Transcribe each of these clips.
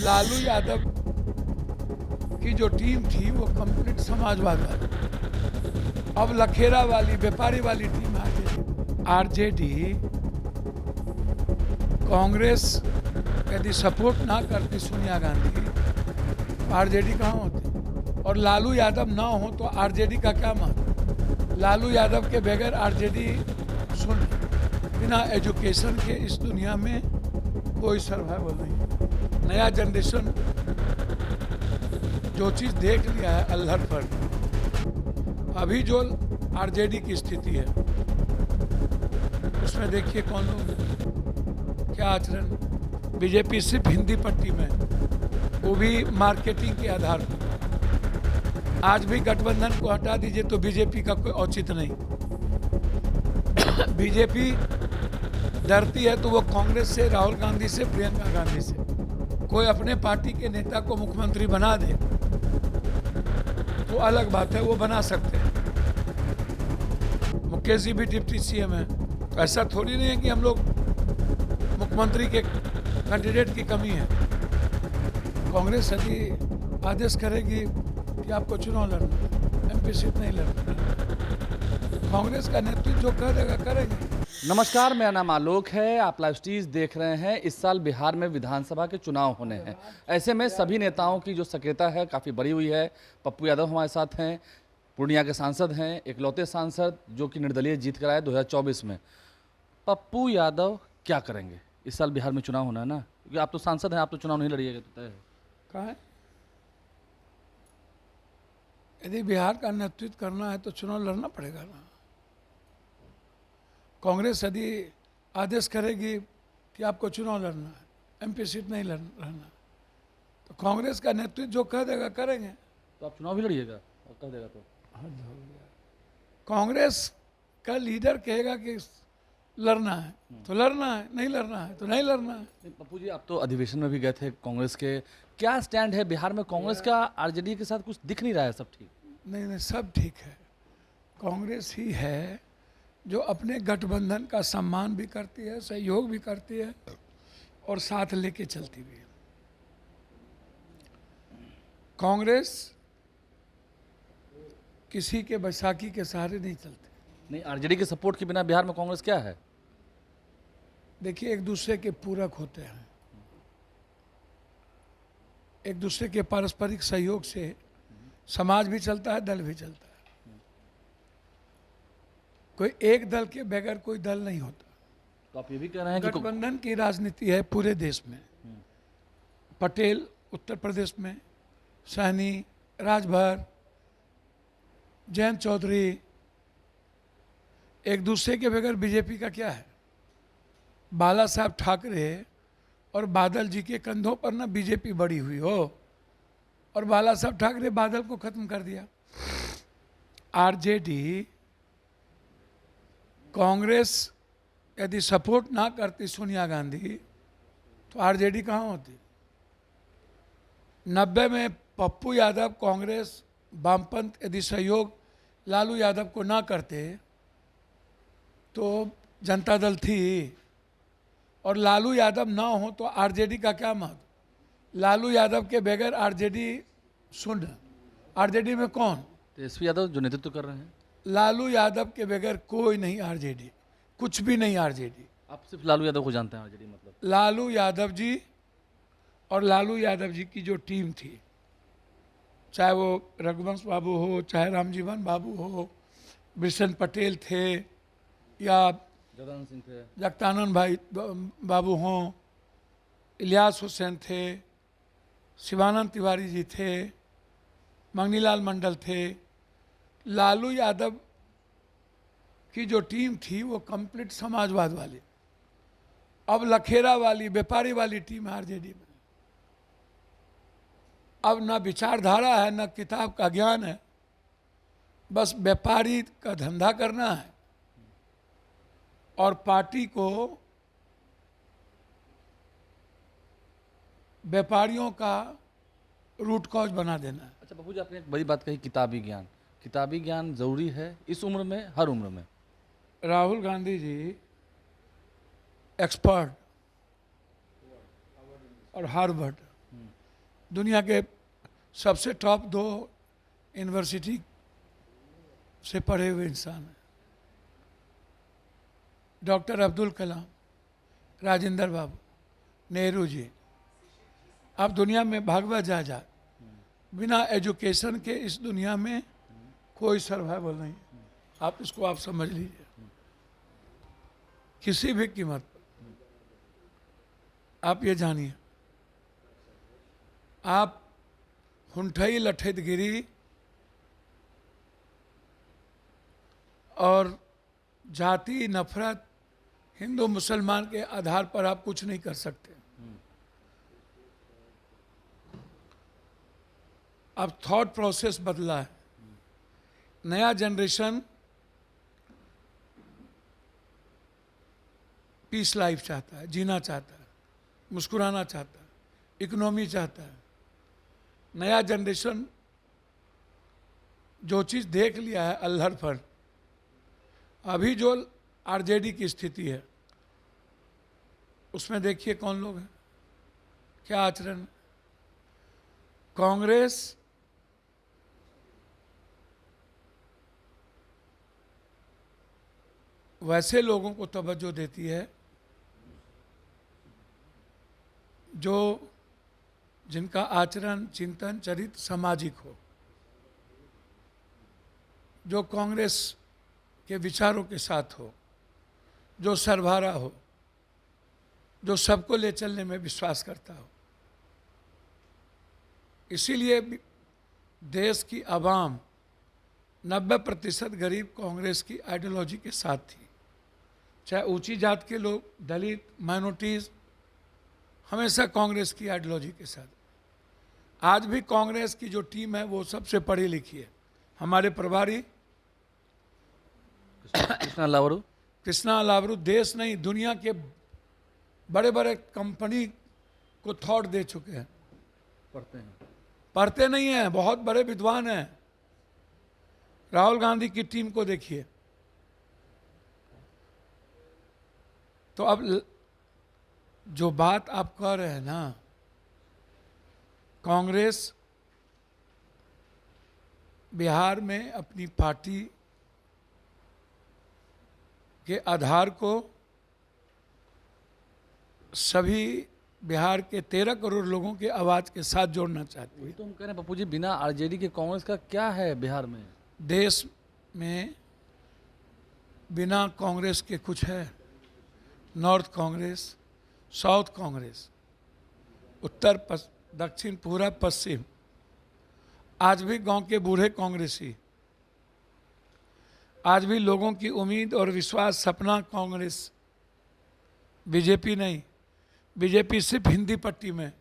लालू यादव की जो टीम थी वो कंप्लीट समाजवाद वाली, अब लखेरा वाली व्यापारी वाली टीम आरजेडी कांग्रेस यदि सपोर्ट ना करती सोनिया गांधी, आरजेडी कहाँ होती? और लालू यादव ना हो तो आरजेडी का क्या महत्व? लालू यादव के बगैर आरजेडी सुन, बिना एजुकेशन के इस दुनिया में कोई सर्वाइवल नहीं। नया जनरेशन जो चीज़ देख लिया है अल्हड़ पर, अभी जो आरजेडी की स्थिति है उसमें देखिए कौन लोग क्या आचरण। बीजेपी सिर्फ हिंदी पट्टी में, वो भी मार्केटिंग के आधार पर। आज भी गठबंधन को हटा दीजिए तो बीजेपी का कोई औचित्य नहीं। बीजेपी डरती है तो वो कांग्रेस से, राहुल गांधी से, प्रियंका गांधी से। कोई अपने पार्टी के नेता को मुख्यमंत्री बना दे तो अलग बात है, वो बना सकते हैं। मुकेश जी भी डिप्टी सीएम है, तो ऐसा थोड़ी नहीं है कि हम लोग मुख्यमंत्री के कैंडिडेट की कमी है। कांग्रेस यदि आदेश करेगी कि आपको चुनाव लड़ना, एमपी सीट नहीं लड़ना, कांग्रेस का नेतृत्व जो कह देगा करेंगे। नमस्कार, मेरा नाम आलोक है। आप लाइव स्टीज देख रहे हैं। इस साल बिहार में विधानसभा के चुनाव होने हैं। ऐसे में सभी नेताओं की जो सक्रियता है काफ़ी बड़ी हुई है। पप्पू यादव हमारे साथ हैं, पूर्णिया के सांसद हैं, इकलौते सांसद जो कि निर्दलीय जीत कर आए 2024 में। पप्पू यादव क्या करेंगे? इस साल बिहार में चुनाव होना है ना, क्योंकि आप तो सांसद हैं, आप तो चुनाव नहीं लड़िएगा, तो तय है। कहा है यदि बिहार का नेतृत्व करना है तो चुनाव लड़ना पड़ेगा ना। कांग्रेस यदि आदेश करेगी कि आपको चुनाव लड़ना है, एमपी सीट नहीं लड़ना, तो कांग्रेस का नेतृत्व जो कह देगा करेंगे। तो आप चुनाव भी लड़िएगा और कह देगा तो? कांग्रेस का लीडर कहेगा कि लड़ना है तो लड़ना है, नहीं लड़ना है तो नहीं लड़ना है। पप्पू जी, आप तो अधिवेशन में भी गए थे कांग्रेस के, क्या स्टैंड है बिहार में कांग्रेस का? आरजेडी के साथ कुछ दिख नहीं रहा है, सब ठीक? नहीं, सब ठीक है। कांग्रेस ही है जो अपने गठबंधन का सम्मान भी करती है, सहयोग भी करती है और साथ लेके चलती भी है। कांग्रेस किसी के बैसाखी के सहारे नहीं चलती। नहीं, आरजेडी के सपोर्ट के बिना बिहार में कांग्रेस क्या है? देखिए, एक दूसरे के पूरक होते हैं, एक दूसरे के पारस्परिक सहयोग से समाज भी चलता है, दल भी चलता है। कोई एक दल के बगैर कोई दल नहीं होता। तो आप ये भी कह रहे हैं कि गठबंधन की राजनीति है पूरे देश में। पटेल उत्तर प्रदेश में, सहनी, राजभर, जयंत चौधरी, एक दूसरे के बगैर बीजेपी का क्या है? बाला साहब ठाकरे और बादल जी के कंधों पर ना बीजेपी बड़ी हुई हो, और बाला साहब ठाकरे बादल को खत्म कर दिया। आरजेडी कांग्रेस यदि सपोर्ट ना करती सोनिया गांधी, तो आरजेडी कहाँ होती? 90 में पप्पू यादव, कांग्रेस, वामपंथ यदि सहयोग लालू यादव को ना करते तो जनता दल थी, और लालू यादव ना हो तो आरजेडी का क्या महत्व? लालू यादव के बगैर आरजेडी शून्य। आरजेडी में कौन? तेजस्वी यादव जो नेतृत्व कर रहे हैं। लालू यादव के बगैर कोई नहीं आरजेडी, कुछ भी नहीं आरजेडी। आप सिर्फ लालू यादव को जानते हैं आरजेडी मतलब? लालू यादव जी और लालू यादव जी की जो टीम थी, चाहे वो रघुवंश बाबू हो, चाहे रामजीवन बाबू हो, बिशन पटेल थे, या जगदानंद सिंह थे, जगतानंद भाई बाबू हों, इलियास हुसैन थे, शिवानंद तिवारी जी थे, मंगनीलाल मंडल थे। लालू यादव की जो टीम थी वो कंप्लीट समाजवाद वाली, अब लखेरा वाली व्यापारी वाली टीम है आरजेडी में। अब ना विचारधारा है, ना किताब का ज्ञान है, बस व्यापारी का धंधा करना है और पार्टी को व्यापारियों का रूट कॉज बना देना है। अच्छा पप्पू जी, आपने एक बड़ी बात कही, किताबी ज्ञान। किताबी ज्ञान जरूरी है इस उम्र में, हर उम्र में? राहुल गांधी जी एक्सपर्ट और हार्वर्ड दुनिया के सबसे टॉप 2 यूनिवर्सिटी से पढ़े हुए इंसान हैं। डॉक्टर अब्दुल कलाम, राजेंद्र बाबू, नेहरू जी। आप दुनिया में भागवत जा बिना एजुकेशन के इस दुनिया में कोई सर्वाइवल नहीं है। आप इसको आप समझ लीजिए, किसी भी कीमत पर। आप ये जानिए, आप हुंठई लठेतगिरी और जाति नफरत हिंदू मुसलमान के आधार पर आप कुछ नहीं कर सकते। अब थॉट प्रोसेस बदला है। नया जनरेशन पीस लाइफ चाहता है, जीना चाहता है, मुस्कुराना चाहता है, इकोनॉमी चाहता है। नया जनरेशन जो चीज़ देख लिया है अल्हड़ पर, अभी जो आरजेडी की स्थिति है उसमें देखिए कौन लोग हैं, क्या आचरण। कांग्रेस वैसे लोगों को तवज्जो देती है जो जिनका आचरण, चिंतन, चरित्र सामाजिक हो, जो कांग्रेस के विचारों के साथ हो, जो सरभारा हो, जो सबको ले चलने में विश्वास करता हो। इसीलिए देश की आवाम 90% गरीब कांग्रेस की आइडियोलॉजी के साथ थी। चाहे ऊंची जात के लोग, दलित, माइनॉरिटीज, हमेशा कांग्रेस की आइडियोलॉजी के साथ। आज भी कांग्रेस की जो टीम है वो सबसे पढ़ी लिखी है। हमारे प्रभारी कृष्णा लावरू देश नहीं दुनिया के बड़े बड़े कंपनी को थॉट दे चुके हैं। पढ़ते नहीं हैं, बहुत बड़े विद्वान हैं। राहुल गांधी की टीम को देखिए। तो अब जो बात आप कह रहे हैं ना, कांग्रेस बिहार में अपनी पार्टी के आधार को सभी बिहार के 13 करोड़ लोगों के आवाज के साथ जोड़ना चाहती है। वही तो हम कह रहे हैं पप्पू जी, बिना आरजेडी के कांग्रेस का क्या है बिहार में? देश में बिना कांग्रेस के कुछ है? नॉर्थ कांग्रेस, साउथ कांग्रेस, उत्तर दक्षिण, पूरा पश्चिम, आज भी गांव के बूढ़े कांग्रेसी, आज भी लोगों की उम्मीद और विश्वास, सपना कांग्रेस, बीजेपी नहीं। बीजेपी सिर्फ हिंदी पट्टी में,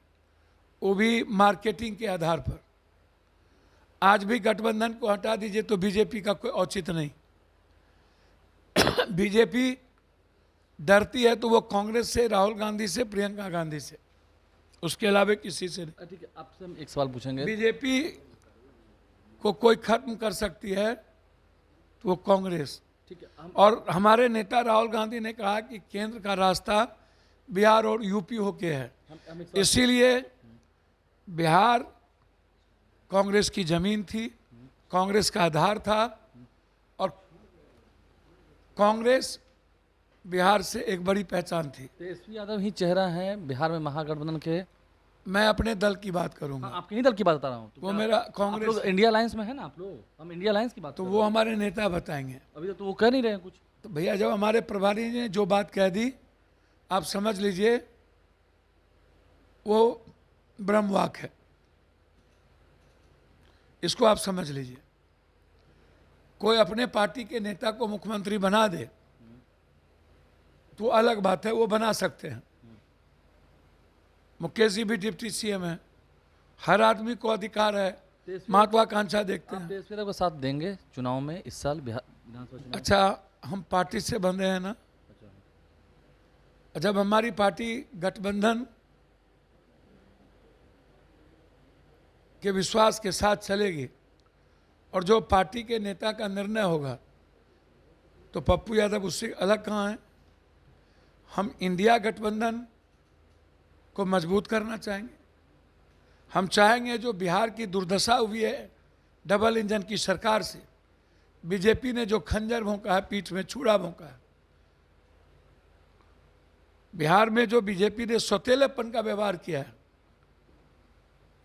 वो भी मार्केटिंग के आधार पर। आज भी गठबंधन को हटा दीजिए तो बीजेपी का कोई औचित्य नहीं। बीजेपी डरती है तो वो कांग्रेस से, राहुल गांधी से, प्रियंका गांधी से, उसके अलावा किसी से नहीं। ठीक है, आपसे हम एक सवाल पूछेंगे। बीजेपी को कोई खत्म कर सकती है तो वो कांग्रेस। ठीक है, और हमारे नेता राहुल गांधी ने कहा कि केंद्र का रास्ता बिहार और यूपी होके है, इसीलिए बिहार कांग्रेस की जमीन थी, कांग्रेस का आधार था, और कांग्रेस बिहार से एक बड़ी पहचान थी। तेजस्वी यादव ही चेहरा है बिहार में महागठबंधन के। मैं अपने दल की बात करूंगा। हाँ, आपके ही दल की बात बता रहा हूँ। वो मेरा कांग्रेस, इंडिया अलायंस में है ना आप लोग, हम इंडिया अलायंस की बात तो वो हमारे नेता बताएंगे। अभी तो वो कह नहीं रहे हैं कुछ। तो भैया जब हमारे प्रभारी ने जो बात कह दी, आप समझ लीजिए वो ब्रह्मवाक है, इसको आप समझ लीजिए। कोई अपने पार्टी के नेता को मुख्यमंत्री बना दे तो अलग बात है, वो बना सकते हैं। मुकेश जी भी डिप्टी सीएम है, हर आदमी को अधिकार है, महत्वाकांक्षा देखते हैं। तेजस्वी यादव का साथ देंगे चुनाव में इस साल बिहार विधानसभा चुनाव? अच्छा, हम पार्टी से बंधे हैं ना। जब हमारी पार्टी गठबंधन के विश्वास के साथ चलेगी और जो पार्टी के नेता का निर्णय होगा, तो पप्पू यादव उससे अलग कहाँ है। हम इंडिया गठबंधन को मजबूत करना चाहेंगे, हम चाहेंगे जो बिहार की दुर्दशा हुई है डबल इंजन की सरकार से, बीजेपी ने जो खंजर भोंका है, पीठ में छुरा भोंका है, बिहार में जो बीजेपी ने सौतेलेपन का व्यवहार किया है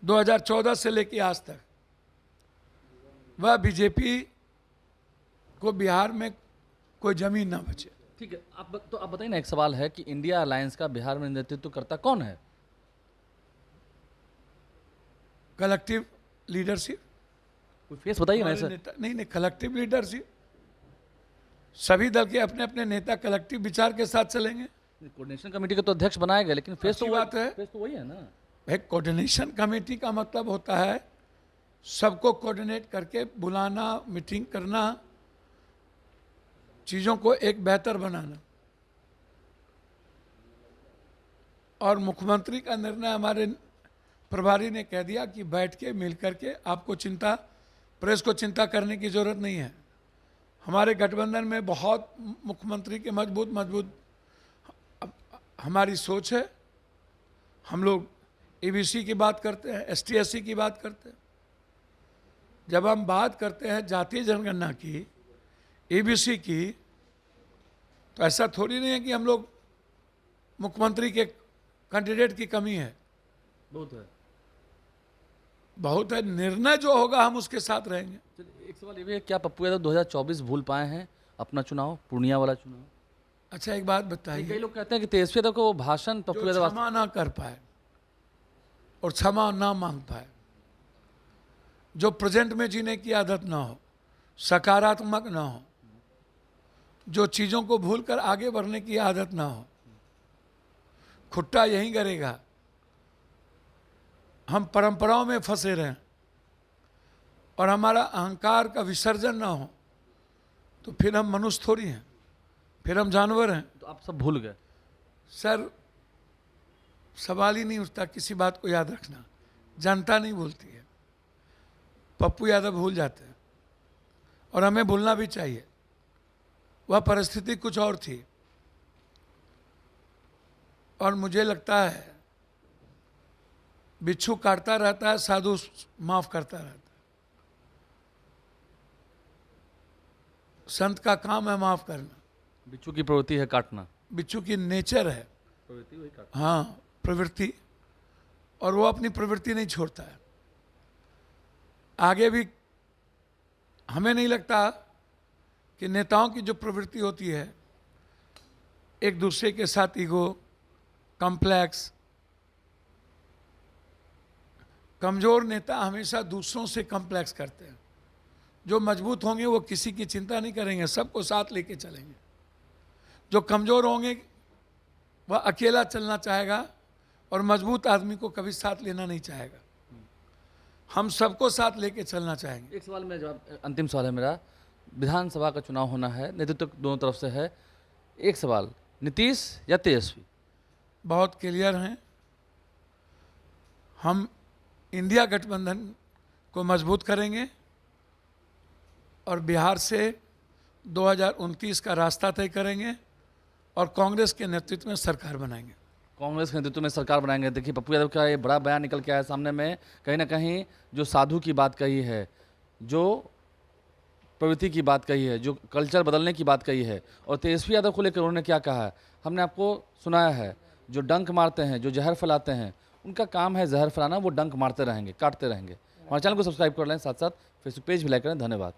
2014 से लेकर आज तक, वह बीजेपी को बिहार में कोई जमीन ना बचे। ठीक है, आप बताइए ना, एक सवाल है कि इंडिया अलायंस का बिहार में नेतृत्व करता कौन है? Collective leadership. कोई फेस बताइए ना ऐसे। नहीं, कलेक्टिव लीडरशिप। सभी दल के अपने अपने नेता कलेक्टिव विचार के साथ चलेंगे। कोऑर्डिनेशन कमेटी के तो अध्यक्ष बनाए गए, लेकिन फेस तो अच्छी बात है। फेस तो वही है ना। एक कोऑर्डिनेशन कमेटी का मतलब होता है सबको कोऑर्डिनेट करके बुलाना, मीटिंग करना, चीज़ों को एक बेहतर बनाना। और मुख्यमंत्री का निर्णय हमारे प्रभारी ने कह दिया कि बैठ के मिल करके आपको चिंता, प्रेस को चिंता करने की ज़रूरत नहीं है। हमारे गठबंधन में बहुत मुख्यमंत्री के मजबूत हमारी सोच है। हम लोग एबीसी की बात करते हैं, एसटी एससी की बात करते हैं। जब हम बात करते हैं जातीय जनगणना की, एबीसी की, तो ऐसा थोड़ी नहीं है कि हम लोग मुख्यमंत्री के कैंडिडेट की कमी है। बहुत है। निर्णय जो होगा हम उसके साथ रहेंगे। चलिए, एक सवाल ये भी है, क्या पप्पू यादव 2024 भूल पाए हैं अपना चुनाव, पूर्णिया वाला चुनाव? अच्छा, एक बात बताइए, कई लोग कहते हैं कि तेजस्वी यादव को वो भाषण पप्पू जो यादव क्षमा ना कर पाए और क्षमा ना मांग पाए, जो प्रेजेंट में जीने की आदत ना हो, सकारात्मक ना हो, जो चीज़ों को भूलकर आगे बढ़ने की आदत ना हो, खुट्टा यहीं करेगा। हम परंपराओं में फंसे रहें और हमारा अहंकार का विसर्जन ना हो, तो फिर हम मनुष्य थोड़ी हैं, फिर हम जानवर हैं। तो आप सब भूल गए सर, सवाल ही नहीं उठता किसी बात को याद रखना। जनता नहीं भूलती है, पप्पू यादव भूल जाते हैं, और हमें भूलना भी चाहिए। वह परिस्थिति कुछ और थी, और मुझे लगता है बिच्छू काटता रहता है, साधु माफ करता रहता है। संत का काम है माफ करना। बिच्छू की प्रवृत्ति है काटना, बिच्छू की नेचर है, प्रवृत्ति वही काटना। हाँ, प्रवृत्ति, और वो अपनी प्रवृत्ति नहीं छोड़ता है। आगे भी हमें नहीं लगता कि नेताओं की जो प्रवृत्ति होती है, एक दूसरे के साथ ईगो, कॉम्प्लेक्स, कमजोर नेता हमेशा दूसरों से कॉम्प्लेक्स करते हैं। जो मजबूत होंगे वो किसी की चिंता नहीं करेंगे, सबको साथ लेके चलेंगे। जो कमजोर होंगे वह अकेला चलना चाहेगा, और मजबूत आदमी को कभी साथ लेना नहीं चाहेगा। हम सबको साथ लेके चलना चाहेंगे। एक सवाल में जवाब, अंतिम सवाल है मेरा। विधानसभा का चुनाव होना है, नेतृत्व दोनों तरफ से है। एक सवाल, नीतीश या तेजस्वी? बहुत क्लियर हैं। हम इंडिया गठबंधन को मजबूत करेंगे और बिहार से 2029 का रास्ता तय करेंगे और कांग्रेस के नेतृत्व में सरकार बनाएंगे। कांग्रेस के नेतृत्व में सरकार बनाएंगे। देखिए, पप्पू यादव का ये बड़ा बयान निकल के आया सामने में। कहीं ना कहीं जो साधु की बात कही है, जो प्रवृत्ति की बात कही है, जो कल्चर बदलने की बात कही है, और तेजस्वी यादव को लेकर उन्होंने क्या कहा है हमने आपको सुनाया है। जो डंक मारते हैं, जो जहर फैलाते हैं, उनका काम है जहर फैलाना, वो डंक मारते रहेंगे, काटते रहेंगे। हमारे चैनल को सब्सक्राइब कर लें, साथ साथ फेसबुक पेज भी लाइक करें। धन्यवाद।